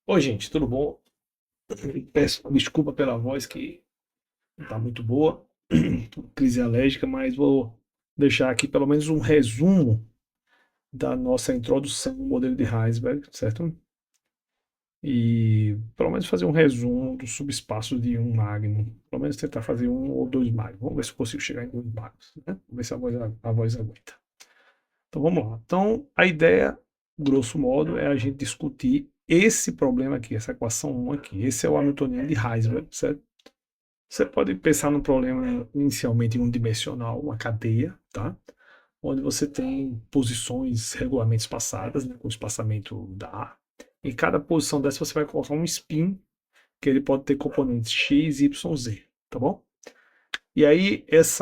Oi, gente, tudo bom? Peço desculpa pela voz que não está muito boa, crise alérgica, mas vou deixar aqui pelo menos um resumo da nossa introdução ao modelo de Heisenberg, certo? E pelo menos fazer um resumo do subespaço de um magno. Pelo menos tentar fazer um ou dois magnos. Vamos ver se eu consigo chegar em dois magnos, né? Vamos ver se a voz aguenta. Então vamos lá. Então a ideia, grosso modo, é a gente discutir esse problema aqui, essa equação 1 aqui. Esse é o Hamiltoniano de Heisenberg, certo? Você pode pensar num problema inicialmente unidimensional, uma cadeia, tá? Onde você tem posições regularmente espaçadas, né, com espaçamento da A. Em cada posição dessa você vai colocar um spin, que ele pode ter componentes x, y, z, tá bom? E aí essas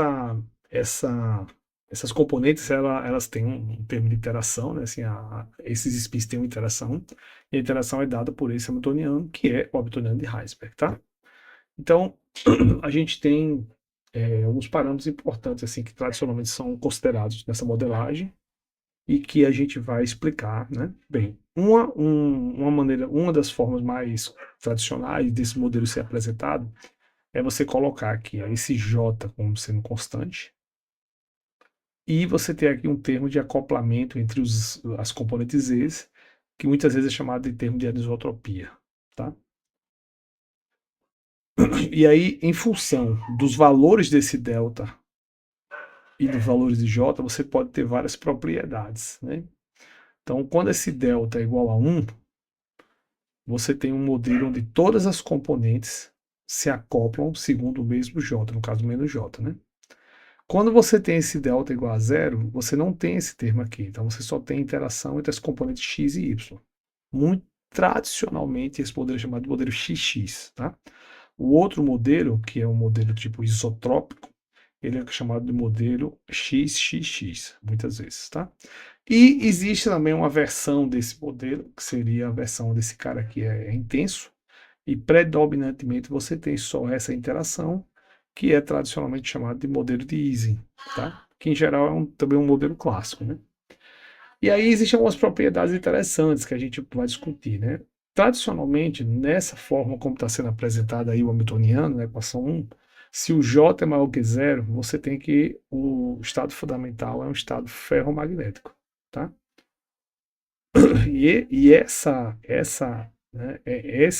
componentes elas têm um termo de interação, né? Assim, esses spins têm uma interação, e a interação é dada por esse Hamiltoniano, que é o Hamiltoniano de Heisenberg, tá? Então, a gente tem alguns parâmetros importantes assim que tradicionalmente são considerados nessa modelagem e que a gente vai explicar, né? Bem, uma das formas mais tradicionais desse modelo ser apresentado é você colocar aqui esse J como sendo constante e você ter aqui um termo de acoplamento entre as componentes Z, que muitas vezes é chamado de termo de anisotropia, tá? E aí, em função dos valores desse delta e dos valores de J, você pode ter várias propriedades, né? Então, quando esse delta é igual a 1, você tem um modelo onde todas as componentes se acoplam segundo o mesmo J, no caso menos J, né? Quando você tem esse delta igual a zero, você não tem esse termo aqui. Então, você só tem interação entre as componentes x e y. Muito tradicionalmente, esse modelo é chamado de modelo XX, tá? O outro modelo, que é um modelo tipo isotrópico, ele é chamado de modelo XXX, muitas vezes, tá? E existe também uma versão desse modelo, que seria a versão desse cara que é intenso, e predominantemente você tem só essa interação, que é tradicionalmente chamado de modelo de Ising, tá? Que em geral é também um modelo clássico, né? E aí existem algumas propriedades interessantes que a gente vai discutir, né? Tradicionalmente, nessa forma como está sendo apresentada aí o Hamiltoniano, na equação 1, se o J é maior que zero, você tem que o estado fundamental é um estado ferromagnético, tá? E essa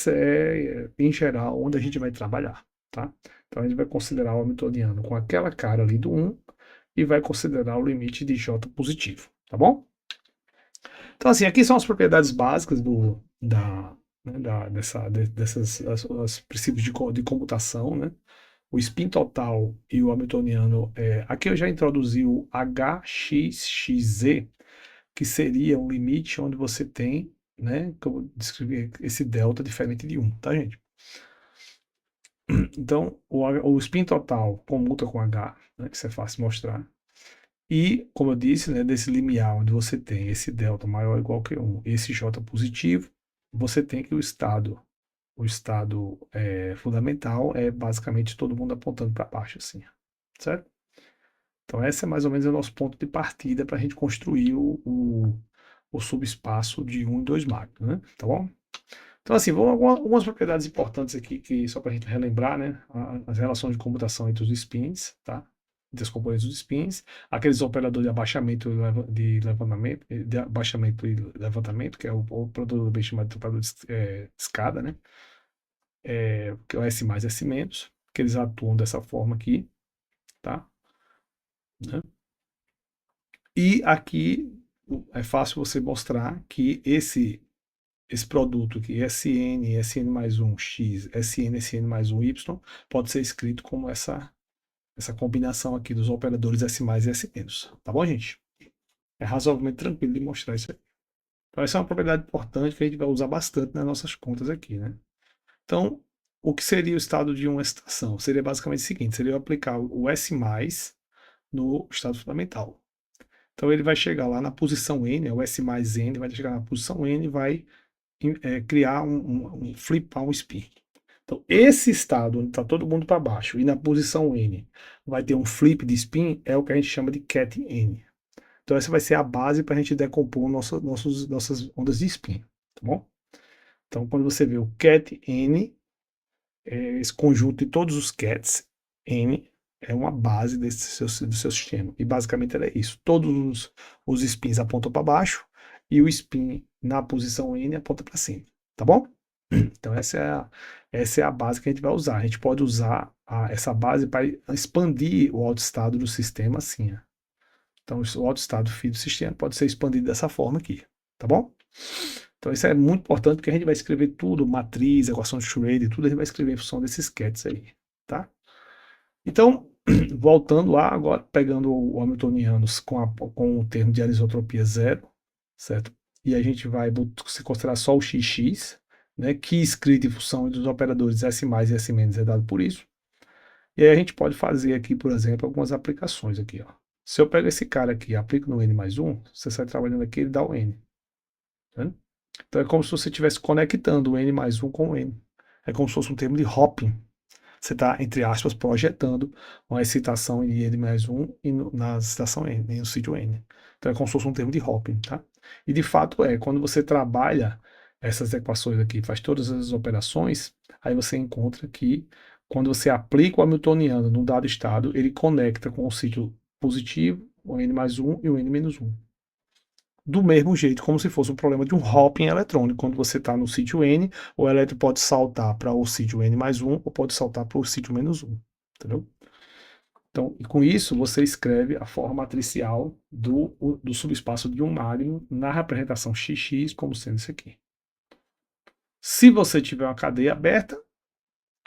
é, em geral, onde a gente vai trabalhar, tá? Então a gente vai considerar o Hamiltoniano com aquela cara ali do 1 e vai considerar o limite de J positivo, tá bom? Então, assim, aqui são as propriedades básicas dessas as princípios de computação, né? O spin total e o Hamiltoniano. Aqui eu já introduzi o HXXZ, que seria um limite onde você tem, né? Que eu vou descrever esse delta diferente de 1, tá, gente? Então, o spin total comuta com H, né, que isso é fácil de mostrar. E, como eu disse, né, desse limiar onde você tem esse delta maior ou igual que 1, esse J positivo, você tem que o estado fundamental é basicamente todo mundo apontando para baixo, assim, certo? Então, esse é mais ou menos o nosso ponto de partida para a gente construir o subespaço de 1 e 2 magnos, né? Tá bom? Então, assim, vamos algumas propriedades importantes aqui, que só para a gente relembrar, né? As relações de comutação entre os spins, tá? Entre as componentes dos spins, aqueles operadores de abaixamento de levantamento, de abaixamento e levantamento, que é o operador bem chamado de operador de escada, né? Que é o S mais S menos, que eles atuam dessa forma aqui, tá? Né? E aqui é fácil você mostrar que esse produto aqui, Sn, Sn mais um x, Sn, Sn mais um y, pode ser escrito como essa combinação aqui dos operadores S mais e S menos. Tá bom, gente? É razoavelmente tranquilo de mostrar isso aí. Então, essa é uma propriedade importante que a gente vai usar bastante nas nossas contas aqui, né? Então, o que seria o estado de uma excitação? Seria basicamente o seguinte, seria aplicar o S mais no estado fundamental. Então, ele vai chegar lá na posição N, o S mais N vai chegar na posição N e vai criar flipar um spin. Então, esse estado onde está todo mundo para baixo e na posição N vai ter um flip de spin é o que a gente chama de ket N. Então, essa vai ser a base para a gente decompor nossas ondas de spin, tá bom? Então, quando você vê o cat n, esse conjunto de todos os cats, n, é uma base do seu sistema. E basicamente era isso. Todos os spins apontam para baixo e o spin na posição n aponta para cima. Tá bom? Então essa é a base que a gente vai usar. A gente pode usar essa base para expandir o autoestado do sistema assim. Ó. Então o autoestado filho do sistema pode ser expandido dessa forma aqui. Tá bom? Então isso é muito importante porque a gente vai escrever tudo, matriz, equação de Schrödinger, tudo a gente vai escrever em função desses cats aí. Tá? Então, voltando lá, agora pegando o Hamiltoniano com o termo de anisotropia zero, certo? E a gente vai se considerar só o xx, né, que escrito em função dos operadores S mais e S menos é dado por isso. E aí a gente pode fazer aqui, por exemplo, algumas aplicações aqui. Ó. Se eu pego esse cara aqui e aplico no n mais 1, você sai trabalhando aqui, ele dá o n. Tá vendo? Então é como se você estivesse conectando o n mais 1 com o n. É como se fosse um termo de hopping. Você está, entre aspas, projetando uma excitação em n mais 1 e na excitação n, no sítio n. Então é como se fosse um termo de hopping, tá? E de fato quando você trabalha essas equações aqui, faz todas as operações, aí você encontra que quando você aplica o Hamiltoniano no dado estado, ele conecta com o sítio positivo, o n mais 1 e o n menos 1 do mesmo jeito, como se fosse um problema de um hopping eletrônico. Quando você está no sítio N, o elétron pode saltar para o sítio N mais 1 ou pode saltar para o sítio menos 1. Entendeu? Então, e com isso, você escreve a forma matricial do subespaço de um magno na representação XX como sendo isso aqui. Se você tiver uma cadeia aberta,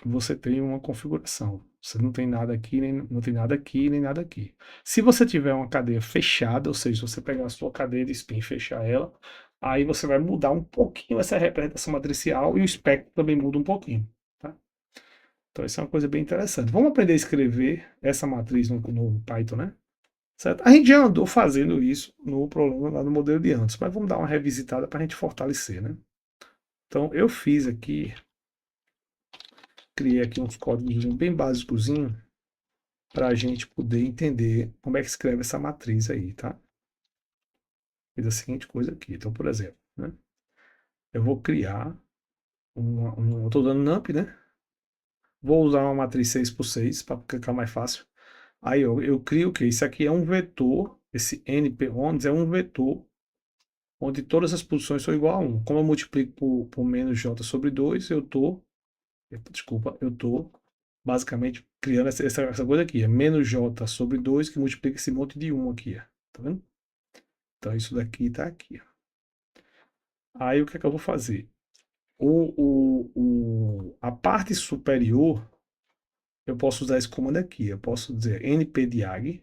você tem uma configuração. Você não tem nada aqui, não tem nada aqui, nem nada aqui. Se você tiver uma cadeia fechada, ou seja, se você pegar a sua cadeia de spin e fechar ela, aí você vai mudar um pouquinho essa representação matricial e o espectro também muda um pouquinho. Tá? Então isso é uma coisa bem interessante. Vamos aprender a escrever essa matriz no Python, né? Certo? A gente já andou fazendo isso no problema lá no modelo de antes, mas vamos dar uma revisitada para a gente fortalecer, né? Então eu fiz aqui, criei aqui uns códigos bem básicos para a gente poder entender como é que escreve essa matriz aí, tá? Fiz a seguinte coisa aqui. Então, por exemplo, né? Eu vou criar eu estou dando NumPy, né? Vou usar uma matriz 6 por 6 para ficar mais fácil. Aí eu crio o que? Isso aqui é um vetor, esse np-ons é um vetor onde todas as posições são igual a 1. Como eu multiplico por menos j sobre 2, eu estou basicamente criando essa coisa aqui, é menos j sobre 2 que multiplica esse monte de 1 aqui, tá vendo? Então isso daqui está aqui. Aí o que é que eu vou fazer? A parte superior, eu posso usar esse comando aqui. Eu posso dizer npdiag.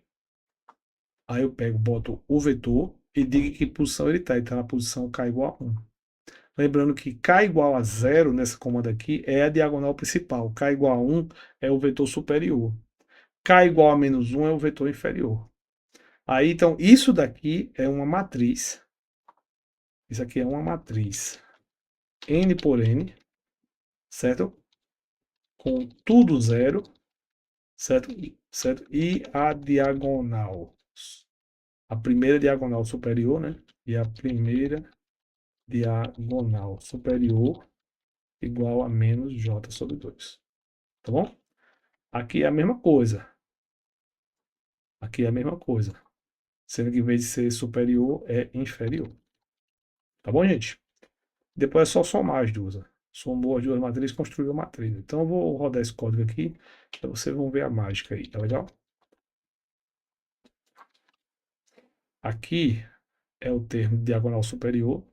Aí eu pego, boto o vetor e digo que posição ele está. Ele está na posição k igual a 1. Lembrando que k igual a 0 nessa comanda aqui é a diagonal principal. K igual a 1 é o vetor superior. K igual a menos 1 é o vetor inferior. Aí, então, isso daqui é uma matriz. Isso aqui é uma matriz n por n, certo? Com tudo zero, certo? Certo? E a diagonal, a primeira diagonal superior, né? E a primeira diagonal superior igual a menos j sobre 2. Tá bom? Aqui é a mesma coisa. Aqui é a mesma coisa. Sendo que em vez de ser superior, é inferior. Tá bom, gente? Depois é só somar as duas. Ó. Somou as duas matrizes, construiu a matriz. Então eu vou rodar esse código aqui, para vocês vão ver a mágica aí, tá legal? Aqui é o termo diagonal superior,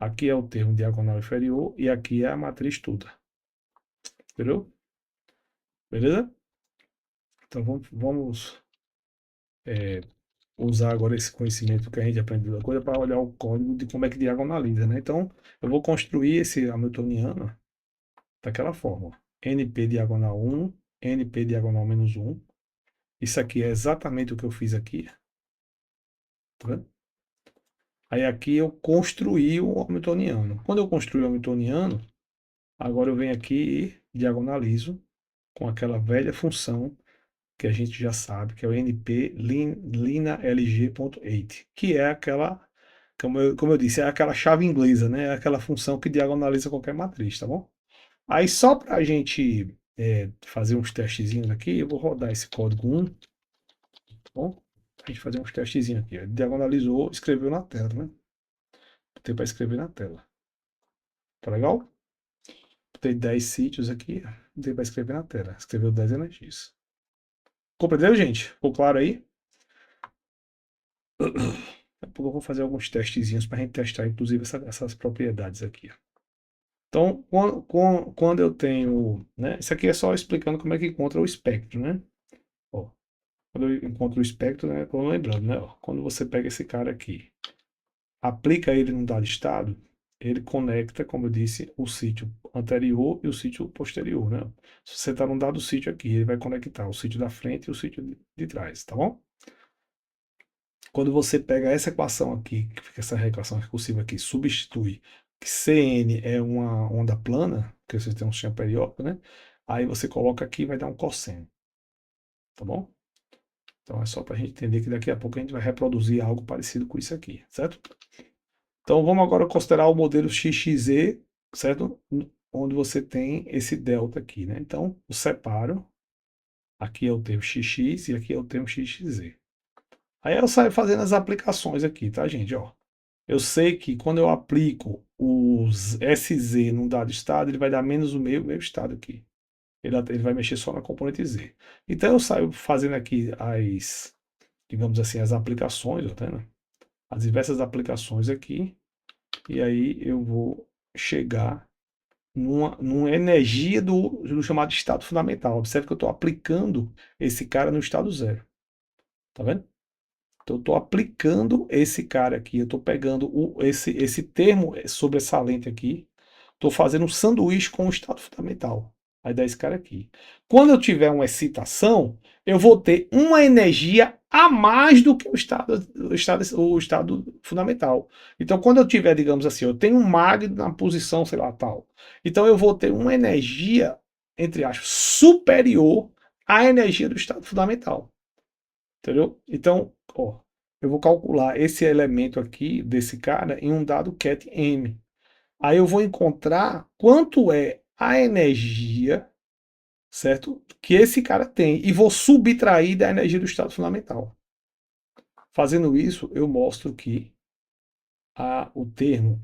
aqui é o termo diagonal inferior e aqui é a matriz toda. Entendeu? Beleza? Então vamos usar agora esse conhecimento que a gente aprendeu da coisa para olhar o código de como é que diagonaliza, né? Então eu vou construir esse hamiltoniano daquela forma. NP diagonal 1, NP diagonal menos 1. Isso aqui é exatamente o que eu fiz aqui. Tá vendo? Aí aqui eu construí o hamiltoniano. Quando eu construí o hamiltoniano, agora eu venho aqui e diagonalizo com aquela velha função que a gente já sabe, que é o np linalg.8, que é aquela como eu disse, é aquela chave inglesa, né? É aquela função que diagonaliza qualquer matriz, tá bom? Aí só para a gente fazer uns testezinhos aqui, eu vou rodar esse código 1, tá bom? A gente fazer uns testezinhos aqui. Ó. Diagonalizou, escreveu na tela, né? Botei para escrever na tela. Tá legal? Botei 10 sítios aqui, botei para escrever na tela. Escreveu 10 energias. Compreendeu, gente? Ficou claro aí? Daqui a pouco eu vou fazer alguns testezinhos para a gente testar, inclusive, essas propriedades aqui. Então, quando eu tenho, né, isso aqui é só explicando como é que encontra o espectro, né? Ó, quando eu encontro o espectro, né, tô lembrando, né? Ó, quando você pega esse cara aqui, aplica ele num dado estado, ele conecta, como eu disse, o sítio anterior e o sítio posterior, né? Se você está num dado sítio aqui, ele vai conectar o sítio da frente e o sítio de trás, tá bom? Quando você pega essa equação aqui, que fica essa equação recursiva aqui, substitui que Cn é uma onda plana, porque você tem um sistema periódico, né? Aí você coloca aqui e vai dar um cosseno, tá bom? Então é só para a gente entender que daqui a pouco a gente vai reproduzir algo parecido com isso aqui, certo? Então vamos agora considerar o modelo XXZ, certo? Onde você tem esse delta aqui, né? Então eu separo, aqui é o termo XX e aqui é o termo XXZ. Aí eu saio fazendo as aplicações aqui, tá, gente? Ó, eu sei que quando eu aplico os SZ num dado estado, ele vai dar menos o meu estado aqui. Ele vai mexer só na componente Z. Então eu saio fazendo aqui digamos assim, as aplicações, tá vendo? As diversas aplicações aqui. E aí eu vou chegar numa energia do chamado estado fundamental. Observe que eu estou aplicando esse cara no estado zero. Tá vendo? Então, eu estou aplicando esse cara aqui, eu estou pegando esse termo sobressalente aqui, estou fazendo um sanduíche com o estado fundamental. Aí dá esse cara aqui. Quando eu tiver uma excitação, eu vou ter uma energia a mais do que o estado fundamental. Então, quando eu tiver, digamos assim, eu tenho um mag na posição, sei lá, tal. Então, eu vou ter uma energia, entre aspas, superior à energia do estado fundamental. Entendeu? Então, ó, eu vou calcular esse elemento aqui desse cara em um dado ket m. Aí eu vou encontrar quanto é a energia, certo? Que esse cara tem e vou subtrair da energia do estado fundamental. Fazendo isso, eu mostro que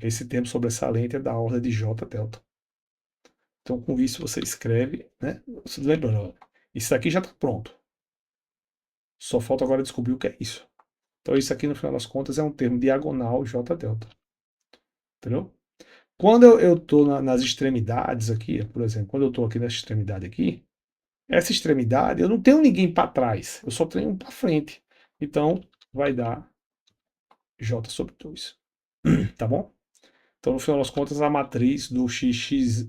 esse termo sobressalente é da ordem de J delta. Então, com isso, você escreve, né? Lembrando, isso aqui já está pronto. Só falta agora descobrir o que é isso. Então, isso aqui, no final das contas, é um termo diagonal J delta. Entendeu? Quando eu estou nas extremidades aqui, por exemplo, quando eu estou aqui nessa extremidade aqui, essa extremidade eu não tenho ninguém para trás, eu só tenho um para frente. Então, vai dar J sobre 2. Tá bom? Então, no final das contas, a matriz do XXZ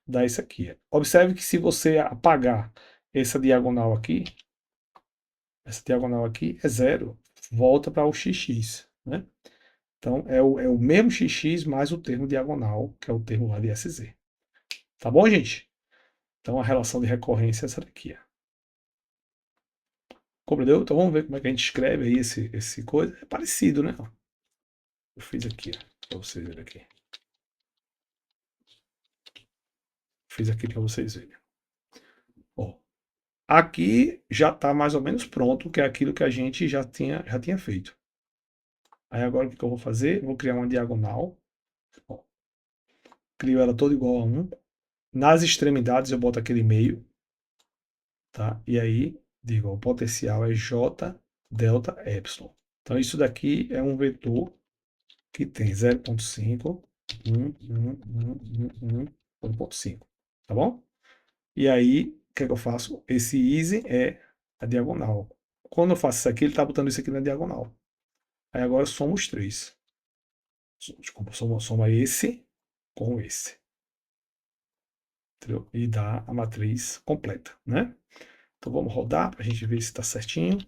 dá isso aqui. Observe que se você apagar essa diagonal aqui é zero, volta para o XX, né? Então, é o mesmo XX mais o termo diagonal, que é o termo lá de SZ. Tá bom, gente? Então, a relação de recorrência é essa daqui. Ó. Compreendeu? Então, vamos ver como é que a gente escreve aí esse coisa. É parecido, né? Eu fiz aqui, para vocês verem aqui. Fiz aqui para vocês verem. Ó, aqui já está mais ou menos pronto, que é aquilo que a gente já tinha feito. Aí agora o que eu vou fazer? Eu vou criar uma diagonal. Ó, crio ela toda igual a 1. Nas extremidades eu boto aquele meio. Tá? E aí, digo, o potencial é J delta epsilon. Então, isso daqui é um vetor que tem 0,5, 1,5. Tá bom? E aí, o que é que eu faço? Esse easy é a diagonal. Quando eu faço isso aqui, ele está botando isso aqui na diagonal. Aí agora eu somo os três. Desculpa, soma esse com esse. Entendeu? E dá a matriz completa, né? Então vamos rodar para a gente ver se está certinho.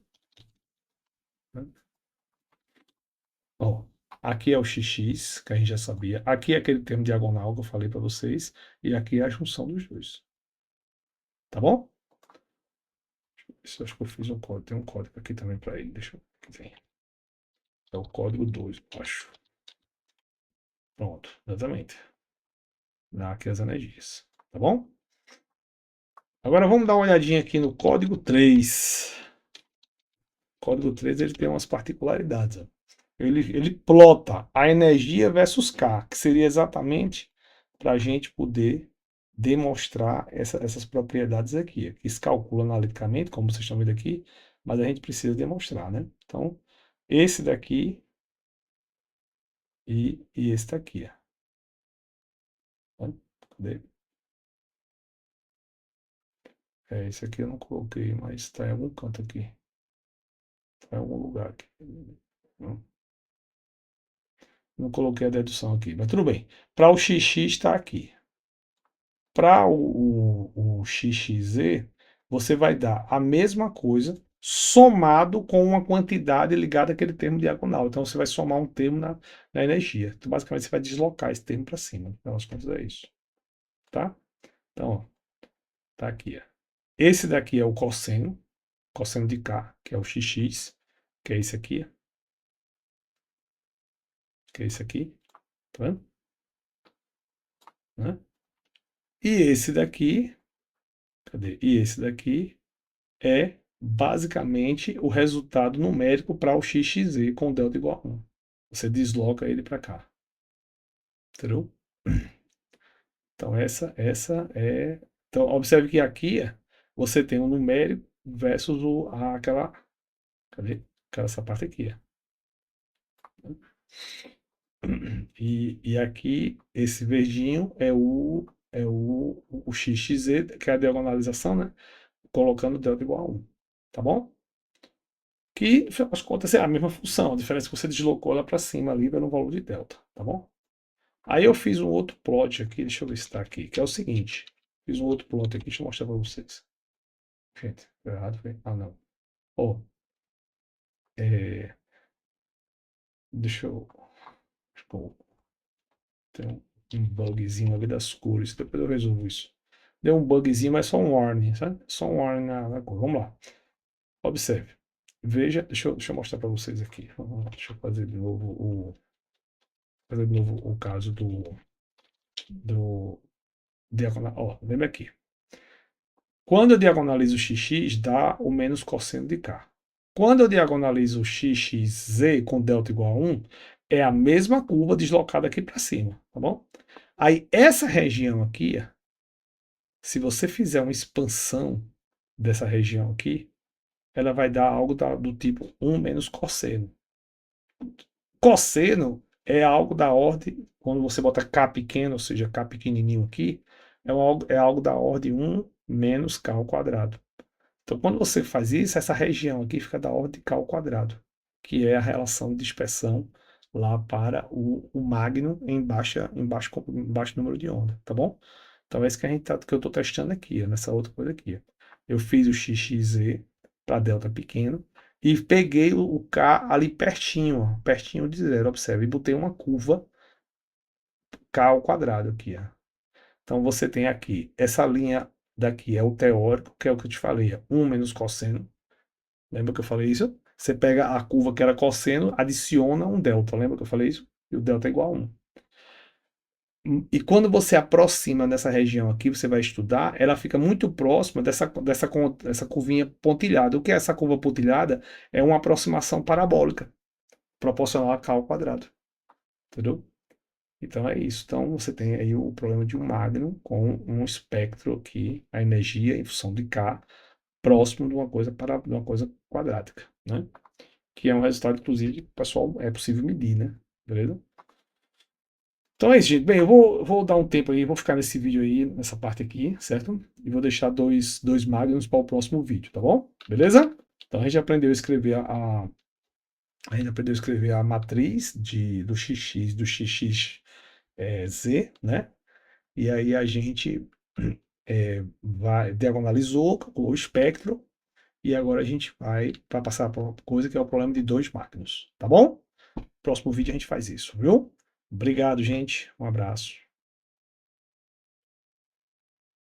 Ó, aqui é o XX, que a gente já sabia. Aqui é aquele termo diagonal que eu falei para vocês. E aqui é a junção dos dois. Tá bom? Isso, acho que eu fiz um código. Tem um código aqui também para ele. Deixa eu ver o que tem. É o código 2, eu acho. Pronto, exatamente. Dá aqui as energias. Tá bom? Agora vamos dar uma olhadinha aqui no código 3. O código 3 ele tem umas particularidades. Ó. Ele plota a energia versus K, que seria exatamente para a gente poder demonstrar essas propriedades aqui. Aqui se calcula analiticamente, como vocês estão vendo aqui, mas a gente precisa demonstrar, né? Então, esse daqui e esse daqui. Ó. Cadê? Esse aqui eu não coloquei, mas está em algum canto aqui. Está em algum lugar aqui. Não coloquei a dedução aqui, mas tudo bem. Para o XX está aqui. Para o XXZ, você vai dar a mesma coisa somado com uma quantidade ligada àquele termo diagonal. Então você vai somar um termo na energia. Então, basicamente, você vai deslocar esse termo para cima. No final das contas, é isso. Tá? Então, ó, tá aqui. Ó. Esse daqui é o cosseno de K, que é o XX, que é esse aqui, que é esse aqui. Tá vendo? Né? E esse daqui, cadê? E esse daqui é basicamente o resultado numérico para o XXZ com delta igual a 1. Você desloca ele para cá. Entendeu? Então, essa é. Então, observe que aqui você tem o numérico versus aquela. Cadê? Essa parte aqui. E aqui, esse verdinho é o XXZ, que é a diagonalização, né? Colocando delta igual a 1. Tá bom? Que, no final das contas, é a mesma função. A diferença é que você deslocou ela para cima ali pelo valor de delta. Tá bom? Aí eu fiz um outro plot aqui, deixa eu ver se está aqui, que é o seguinte. Fiz um outro plot aqui, deixa eu mostrar para vocês. Gente, deu errado, foi? Ah, não. Ó, é, deixa eu... Tipo, tem um bugzinho ali das cores, depois eu resolvo isso. Deu um bugzinho, mas só um warning, sabe? Só um warning na cor. Vamos lá. Observe. Veja, deixa eu mostrar para vocês aqui. Deixa eu fazer de novo o caso do diagonal. Ó, lembra aqui. Quando eu diagonalizo o xx, dá o menos cosseno de k. Quando eu diagonalizo o xz com delta igual a 1, é a mesma curva deslocada aqui para cima, tá bom? Aí, essa região aqui, se você fizer uma expansão dessa região aqui, ela vai dar algo do tipo 1 menos cosseno. Cosseno é algo da ordem, quando você bota k pequeno, ou seja, k pequenininho aqui, é algo da ordem 1 menos k ao quadrado. Então, quando você faz isso, essa região aqui fica da ordem de k ao quadrado, que é a relação de dispersão lá para o magno em baixo número de onda, tá bom? Então, é isso que eu estou testando aqui, nessa outra coisa aqui. Eu fiz o XXZ para delta pequeno e peguei o K ali pertinho, ó, pertinho de zero, observe, e botei uma curva K ao quadrado aqui, ó. Então, você tem aqui, essa linha daqui é o teórico, que é o que eu te falei, 1 menos cosseno. Lembra que eu falei isso? Você pega a curva que era cosseno, adiciona um delta. Lembra que eu falei isso? E o delta é igual a 1. E quando você aproxima dessa região aqui, você vai estudar, ela fica muito próxima dessa curvinha pontilhada. O que é essa curva pontilhada? É uma aproximação parabólica, proporcional a k ao quadrado. Entendeu? Então é isso. Então você tem aí o problema de um magno com um espectro aqui, a energia em função de k, próximo de uma coisa quadrática, né? Que é um resultado, inclusive, pessoal, é possível medir, né? Beleza? Então é isso, gente. Bem, eu vou dar um tempo aí, vou ficar nesse vídeo aí, nessa parte aqui, certo? E vou deixar dois magnums para o próximo vídeo, tá bom? Beleza? Então a gente aprendeu a escrever a matriz do XX, do XXZ, né? E aí a gente diagonalizou, calculou o espectro, e agora a gente vai para passar para uma coisa que é o problema de dois máquinas, tá bom? Próximo vídeo a gente faz isso, viu? Obrigado, gente. Um abraço.